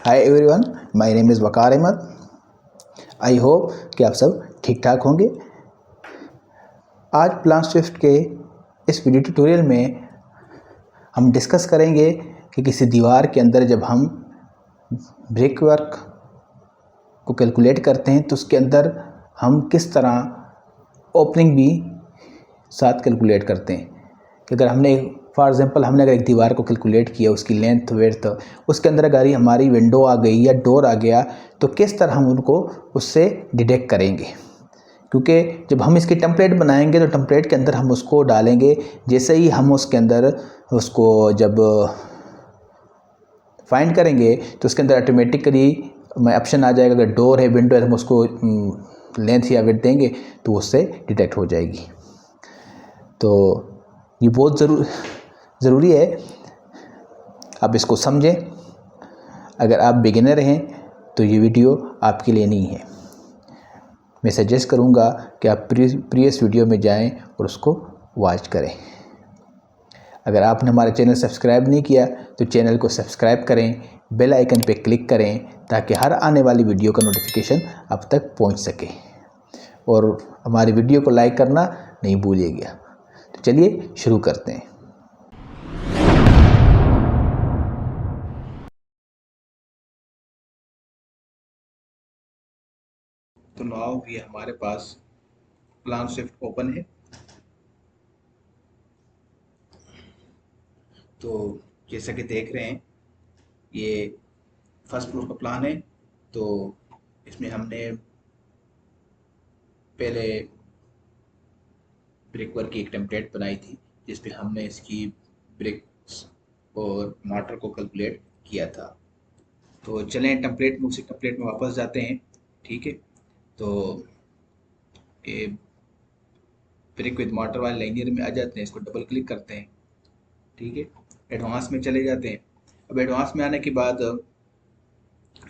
Hi everyone, my name is Waqar Ahmed. I hope कि आप सब ठीक ठाक होंगे। आज प्लान स्विफ्ट के इस वीडियो ट्यूटोरियल में हम डिस्कस करेंगे कि किसी दीवार के अंदर जब हम ब्रिक वर्क को कैलकुलेट करते हैं तो उसके अंदर हम किस तरह ओपनिंग भी साथ कैलकुलेट करते हैं। कि अगर हमने फॉर एग्जांपल अगर एक दीवार को कैलकुलेट किया, उसकी लेंथ वेड्थ, उसके अंदर अगर हमारी विंडो आ गई या डोर आ गया तो किस तरह हम उनको उससे डिटेक्ट करेंगे। क्योंकि जब हम इसकी टेम्पलेट बनाएंगे तो टेम्पलेट के अंदर हम उसको डालेंगे, जैसे ही हम उसके अंदर उसको जब फाइंड करेंगे तो उसके अंदर ऑटोमेटिकली ऑप्शन आ जाएगा। अगर डोर है, विंडो है, हम उसको लेंथ या विड्थ देंगे तो उससे डिटेक्ट हो जाएगी। तो ये बहुत ज़रूरी है, आप इसको समझें। अगर आप बिगिनर हैं तो ये वीडियो आपके लिए नहीं है। मैं सजेस्ट करूँगा कि आप प्रीवियस वीडियो में जाएं और उसको वॉच करें। अगर आपने हमारा चैनल सब्सक्राइब नहीं किया तो चैनल को सब्सक्राइब करें, बेल आइकन पे क्लिक करें ताकि हर आने वाली वीडियो का नोटिफिकेशन आप तक पहुंच सके। और हमारी वीडियो को लाइक करना नहीं भूलिएगा। तो चलिए शुरू करते हैं। तो नाउ ये हमारे पास प्लान स्विफ्ट ओपन है। तो जैसा कि देख रहे हैं, ये फर्स्ट फ्लोर का प्लान है। तो इसमें हमने पहले ब्रिक वर्क की एक टेम्पलेट बनाई थी जिसपे हमने इसकी ब्रिक्स और मार्टर को कैलकुलेट किया था। तो चलें टेम्पलेट में, उसी टेम्पलेट में वापस जाते हैं। ठीक है, तो ये ब्रिक विद मार्टर वाले लाइनियर में आ जाते हैं, इसको डबल क्लिक करते हैं। ठीक है, एडवांस में चले जाते हैं। अब एडवांस में आने के बाद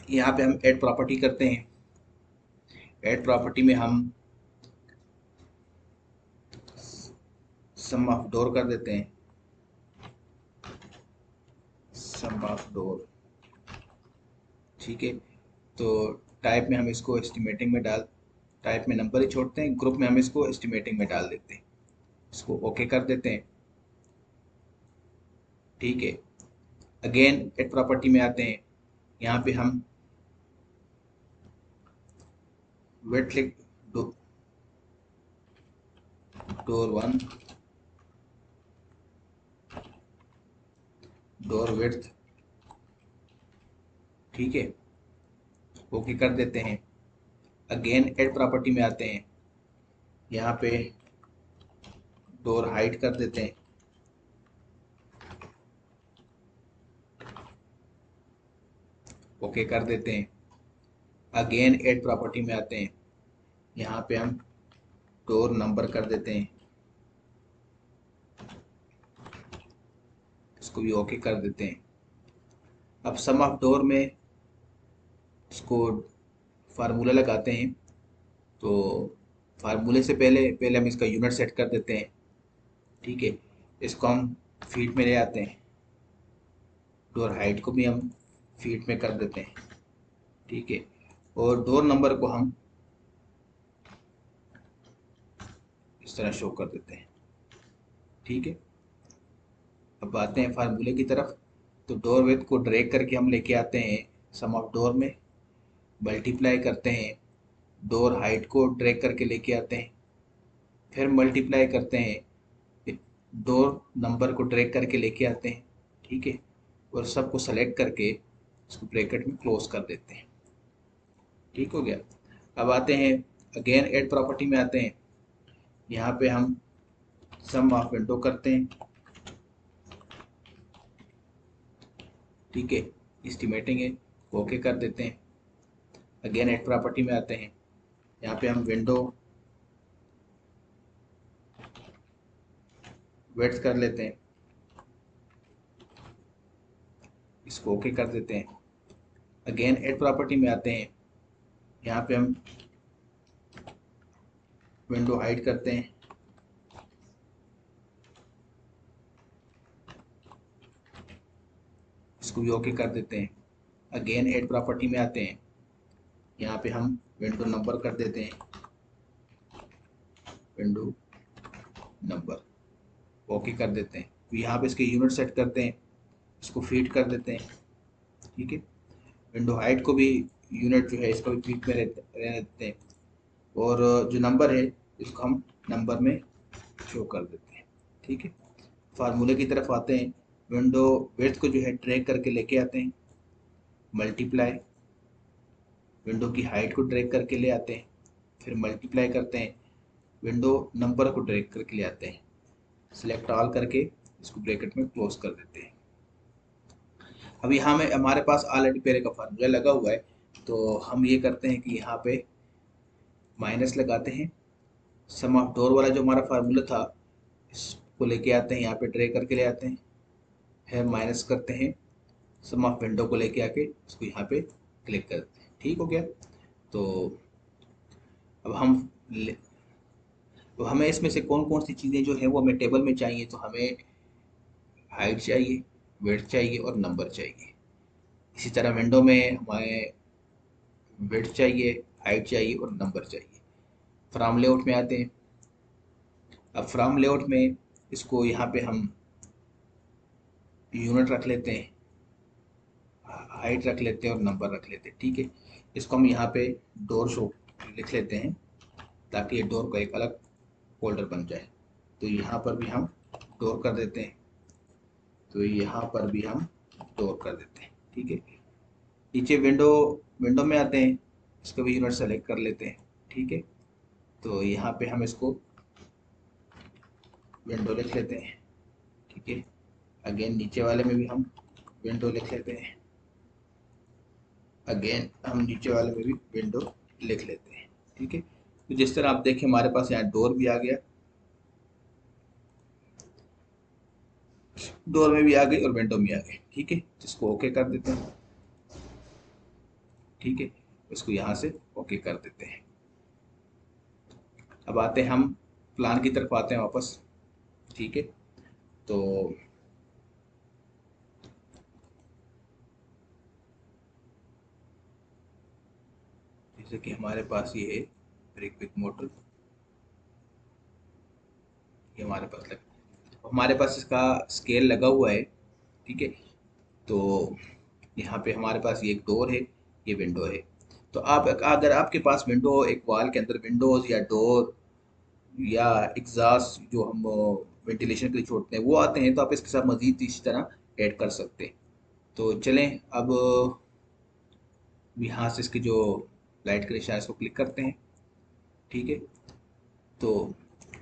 यहाँ पे हम ऐड प्रॉपर्टी करते हैं। ऐड प्रॉपर्टी में हम सम ऑफ डोर कर देते हैं, सम ऑफ डोर। ठीक है, तो टाइप में हम इसको एस्टिमेटिंग में टाइप में नंबर ही छोड़ते हैं, ग्रुप में हम इसको एस्टिमेटिंग में डाल देते हैं। इसको ओके कर देते हैं। ठीक है, अगेन एड प्रॉपर्टी में आते हैं। यहाँ पे हम विड्थ लिख डोर 1, डोर विड्थ। ठीक है, ओके कर देते हैं। अगेन एड प्रॉपर्टी में आते हैं। यहाँ पे डोर हाइट कर देते हैं। ओके कर देते हैं। अगेन एड प्रॉपर्टी में आते हैं। यहाँ पे हम डोर नंबर कर देते हैं, इसको भी ओके कर देते हैं। अब सम ऑफ डोर में इसको फार्मूला लगाते हैं। तो फार्मूले से पहले पहले हम इसका यूनिट सेट कर देते हैं। ठीक है, इसको हम फीट में ले आते हैं। डोर हाइट को भी हम फीट में कर देते हैं। ठीक है, और डोर नंबर को हम इस तरह शो कर देते हैं। ठीक है, अब आते हैं फार्मूले की तरफ। तो डोर विड्थ को ड्रैग करके हम लेके आते हैं सम ऑफ डोर में, मल्टीप्लाई करते हैं। डोर हाइट को ड्रैग करके लेके आते हैं, फिर मल्टीप्लाई करते हैं। डोर नंबर को ड्रैग करके लेके आते हैं। ठीक है, और सबको सेलेक्ट करके इसको ब्रैकेट में क्लोज कर देते हैं। ठीक हो गया। अब आते हैं अगेन ऐड प्रॉपर्टी में आते हैं। यहाँ पे हम सम ऑफ विंडो करते हैं। ठीक है, एस्टिमेटिंग है, ओके कर देते हैं। अगेन ऐड प्रॉपर्टी में आते हैं। यहाँ पे हम विंडो विड्थ कर लेते हैं, इसको ओके कर देते हैं। अगेन ऐड प्रॉपर्टी में आते हैं। यहाँ पे हम विंडो हाइड करते हैं, इसको भी ओके कर देते हैं। अगेन ऐड प्रॉपर्टी में आते हैं, यहाँ पे हम विंडो नंबर कर देते हैं, विंडो नंबर ओके कर देते हैं। तो यहाँ पे इसके यूनिट सेट करते हैं, इसको फीड कर देते हैं, ठीक है। विंडो हाइट को भी यूनिट जो है इसका भी फीड में रहने देते हैं, और जो नंबर है इसको हम नंबर में शो कर देते हैं, ठीक है। फार्मूले की तरफ आते हैं, विंडो विड्थ को जो है ड्रैग करके लेके आते हैं, मल्टीप्लाई, विंडो की हाइट को ड्रैग करके ले आते हैं, फिर मल्टीप्लाई करते हैं, विंडो नंबर को ड्रैग करके ले आते हैं, सिलेक्ट ऑल करके इसको ब्रैकेट में क्लोज कर देते हैं। अब यहाँ में हमारे पास ऑलरेडी पेरे का फार्मूला लगा हुआ है, तो हम ये करते हैं कि यहाँ पे माइनस लगाते हैं, सम ऑफ डोर वाला जो हमारा फार्मूला था इसको लेके आते हैं, यहाँ पे ड्रैग करके ले आते हैं, है माइनस करते हैं, सम ऑफ विंडो को लेके आके इसको यहाँ पे क्लिक करते हैं, ठीक हो गया। तो अब तो हमें इसमें से कौन कौन सी चीज़ें जो है वो हमें टेबल में चाहिए, तो हमें हाइट चाहिए, विड्थ चाहिए और नंबर चाहिए। इसी तरह विंडो में हमें विड्थ चाहिए, हाइट चाहिए और नंबर चाहिए। फ्रॉम लेआउट में आते हैं, अब फ्रॉम लेआउट में इसको यहाँ पे हम यूनिट रख लेते हैं, हाइट रख लेते हैं और नंबर रख लेते हैं, ठीक है। इसको हम यहाँ पे डोर शो लिख लेते हैं ताकि ये डोर का एक अलग फोल्डर बन जाए। तो यहाँ पर भी हम डोर कर देते हैं, तो यहाँ पर भी हम डोर कर देते हैं, ठीक है। नीचे विंडो विंडो में आते हैं, इसको भी यूनिट सेलेक्ट कर लेते हैं, ठीक है। तो यहाँ पे हम इसको विंडो लिख लेते हैं, ठीक है। अगेन नीचे वाले में भी हम विंडो लिख लेते हैं, अगेन हम नीचे वाले में भी विंडो लिख लेते हैं, ठीक है। तो जिस तरह आप देखें हमारे पास यहाँ डोर भी आ गया, डोर में भी आ गई और विंडो में आ गई, ठीक है। जिसको ओके कर देते हैं, ठीक है, इसको यहाँ से ओके कर देते हैं। अब आते हैं हम प्लान की तरफ आते हैं वापस, ठीक है। तो जैसे कि हमारे पास ये है ब्रेक क्विक मोटर, ये हमारे पास हमारे पास इसका स्केल लगा हुआ है, ठीक है। तो यहाँ पे हमारे पास ये एक डोर है, ये विंडो है। तो आप अगर आपके पास विंडो, एक वॉल के अंदर विंडोज या डोर या एग्जॉस्ट जो हम वेंटिलेशन के लिए छोड़ते हैं वो आते हैं, तो आप इसके साथ मजीद इसी तरह ऐड कर सकते हैं। तो चलें अब यहाँ से इसकी जो लाइट का निशान है इसको क्लिक करते हैं, ठीक है। तो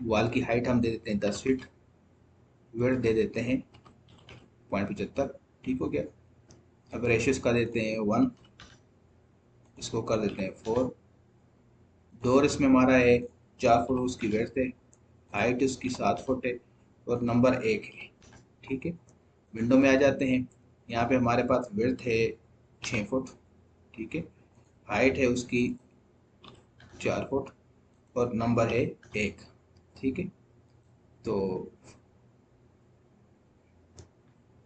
वॉल की हाइट हम दे देते हैं 10 फीट, विड्थ दे देते हैं 0.75, ठीक हो गया। अब रेशियो इसका देते हैं 1, इसको कर देते हैं 4। डोर इसमें हमारा है 4 फुट, उसकी विड्थ है, हाइट उसकी 7 फुट है और नंबर 1 है, ठीक है। विंडो में आ जाते हैं, यहाँ पे हमारे पास विड्थ है 6 फुट, ठीक है, हाइट है उसकी 4 फुट और नंबर है 1, ठीक है। तो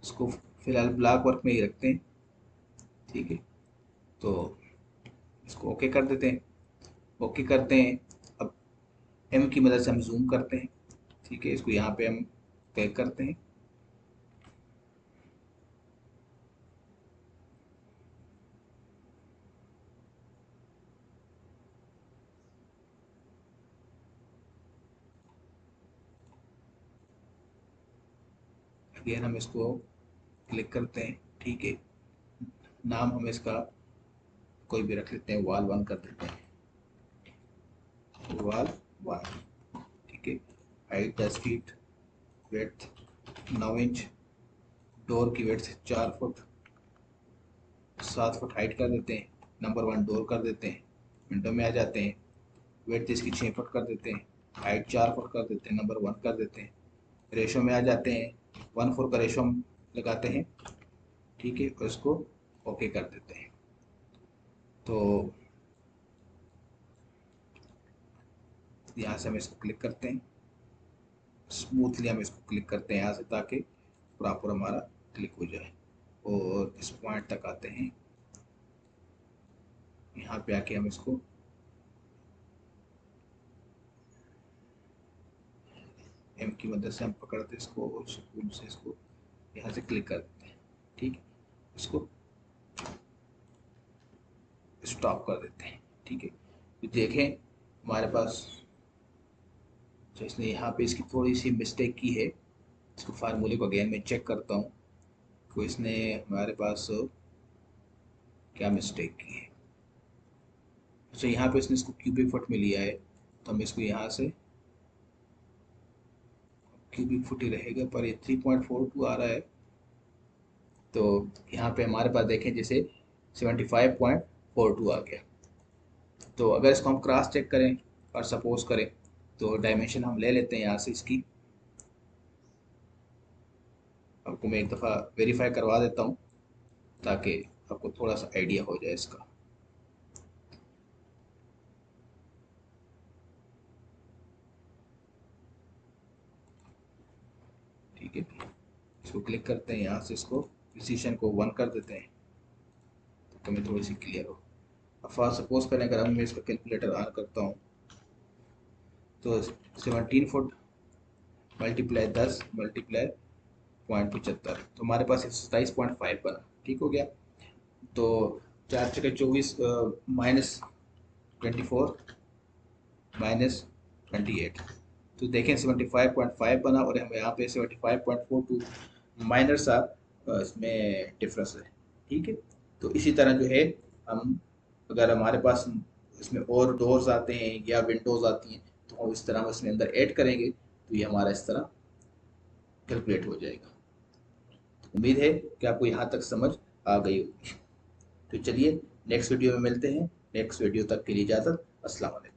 इसको फिलहाल ब्लॉक वर्क में ही रखते हैं, ठीक है। तो इसको ओके कर देते हैं, ओके करते हैं। अब एम की मदद से हम जूम करते हैं, ठीक है। इसको यहाँ पे हम क्लिक करते हैं, अगेन हम इसको क्लिक करते हैं, ठीक है। नाम हम इसका कोई भी रख लेते हैं, वॉल 1 कर देते हैं, वॉल 1, ठीक है। Height 10 feet, width 9 inch, door की विड्थ 4 फुट, 7 फुट हाइट कर देते हैं, नंबर 1 डोर कर देते हैं। विंडो में आ जाते हैं, विड्थ इसकी 6 फुट कर देते हैं, हाइट 4 फुट कर देते हैं, नंबर 1 कर देते हैं। रेशो में आ जाते हैं, 1:4 का रेशो हम लगाते हैं, ठीक है, और इसको ओके कर देते हैं। तो यहाँ से हम इसको क्लिक करते हैं, स्मूथली हम इसको क्लिक करते हैं यहाँ से ताकि प्रॉपर हमारा क्लिक हो जाए, और इस पॉइंट तक आते हैं, यहाँ पे आके हम इसको एम की मदद से हम पकड़ते इसको और सुकून से इसको यहाँ से क्लिक कर देते हैं। ठीक, इसको स्टॉप कर देते हैं। ठीक है, तो देखें हमारे पास तो इसने यहाँ पे इसकी थोड़ी सी मिस्टेक की है। इसको फार्मूले को अगेन मैं चेक करता हूँ तो इसने हमारे पास क्या मिस्टेक की है। अच्छा, यहाँ पे इसने इसको क्यूबिक फुट में लिया है, तो हम इसको यहाँ से क्यूबिक फुट ही रहेगा, पर ये 3.42 आ रहा है। तो यहाँ पे हमारे पास देखें जैसे 75.42 आ गया। तो अगर इसको हम क्रॉस चेक करें और सपोज करें तो डायमेंशन हम ले लेते हैं यहाँ से इसकी। आपको मैं एक दफ़ा वेरीफाई करवा देता हूँ ताकि आपको थोड़ा सा आइडिया हो जाए इसका। ठीक है, इसको क्लिक करते हैं, यहाँ से इसको प्रिसीशन को 1 कर देते हैं तो हमें थोड़ी सी क्लियर हो। अब फर्स्ट सपोज करें अगर हम मैं इसका कैलकुलेटर ऑन करता हूँ तो 17 फुट मल्टीप्लाई 10 मल्टीप्लाई 0.75 तो हमारे पास 27.5 बना। ठीक हो गया। तो 4×24 -24 -28 तो देखें 75.5 बना और हमें यहाँ पे 75.42 माइनर सा इसमें डिफरेंस है। ठीक है, तो इसी तरह जो है हम अगर हमारे पास इसमें और डोर्स आते हैं या विंडोज़ आती हैं तो हम इस तरह हम इसमें अंदर ऐड करेंगे तो ये हमारा इस तरह कैलकुलेट हो जाएगा। उम्मीद है कि आपको यहाँ तक समझ आ गई होगी। तो चलिए नेक्स्ट वीडियो में मिलते हैं। नेक्स्ट वीडियो तक के लिए इजाज़त। अस्सलाम वालेकुम।